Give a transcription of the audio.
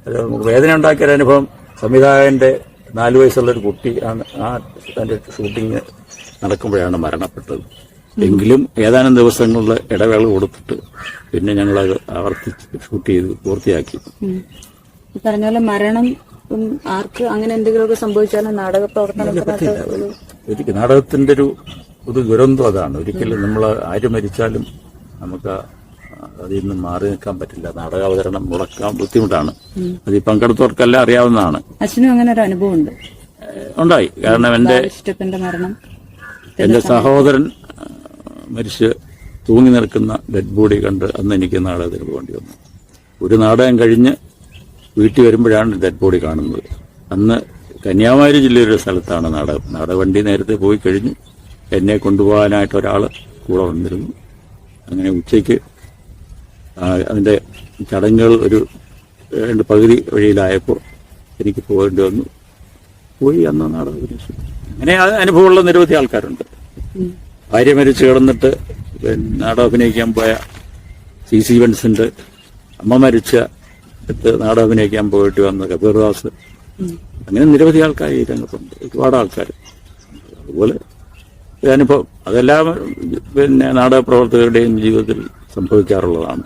അത് നമുക്ക് വേദന ഉണ്ടാക്കിയ അനുഭവം സംവിധായകന്റെ 4 വയസ്സുള്ളൊരു കുട്ടി അതിന്റെ ഷൂട്ടിങ് നടക്കുമ്പോഴാണ് മരണപ്പെട്ടത്. എങ്കിലും ഏതാനും ദിവസങ്ങളുടെ ഇടവേള കൊടുത്തിട്ട് പിന്നെ ഞങ്ങളത് ആവർത്തിച്ച് ഷൂട്ട് ചെയ്ത് പൂർത്തിയാക്കി. പറഞ്ഞ പോലെ മരണം ആർക്ക് അങ്ങനെ എന്തെങ്കിലുമൊക്കെ സംഭവിച്ചാലും നാടക പ്രവർത്തനത്തിനകത്ത് നാടകത്തിന്റെ ഒരു ദുരന്തം അതാണ്. ഒരിക്കലും നമ്മൾ ആര് മരിച്ചാലും നമുക്ക് അതിൽ നിന്ന് മാറി നിൽക്കാൻ പറ്റില്ല. നാടകാവതരണം മുടക്കാൻ ബുദ്ധിമുട്ടാണ്. അത് ഈ പങ്കെടുത്തവർക്കെല്ലാം അറിയാവുന്നതാണ്. അച്ഛനും അങ്ങനെ ഒരു അനുഭവം ഉണ്ടായി. കാരണം എന്റെ സഹോദരൻ മരിച്ച് തൂങ്ങി നിൽക്കുന്ന ഡെഡ് ബോഡി കണ്ട് അന്ന് എനിക്ക് നാടകത്തിന് പോകേണ്ടി വന്നു. ഒരു നാടകം കഴിഞ്ഞ് വീട്ടിൽ വരുമ്പോഴാണ് ഡെഡ് ബോഡി കാണുന്നത്. അന്ന് കന്യാകുമാരി ജില്ലയിലൊരു സ്ഥലത്താണ് നാടകവണ്ടി നേരത്തെ പോയി കഴിഞ്ഞു. എന്നെ കൊണ്ടുപോകാനായിട്ട് ഒരാൾ കൂടെ വന്നിരുന്നു. അങ്ങനെ ഉച്ചയ്ക്ക് അതിന്റെ ചടങ്ങുകൾ ഒരു പകുതി വഴിയിലായപ്പോൾ എനിക്ക് പോകേണ്ടി വന്നു. പോയി അന്ന് നാടകം. അങ്ങനെ അനുഭവമുള്ള നിരവധി ആൾക്കാരുണ്ട്. ഭാര്യ മരിച്ചു കിടന്നിട്ട് നാടകം അഭിനയിക്കാൻ പോയ CC വിൻസെന്റ്, അമ്മ മരിച്ച നാടകം അഭിനയിക്കാൻ പോയിട്ട് വന്ന കബീർദാസ്, അങ്ങനെ നിരവധി ആൾക്കാർ ഈ രംഗത്തുണ്ട്. ഒരുപാട് ആൾക്കാർ. അതുപോലെ അനുഭവം അതെല്ലാം നാടക പ്രവർത്തകരുടെയും ജീവിതത്തിൽ സംഭവിക്കാറുള്ളതാണ്.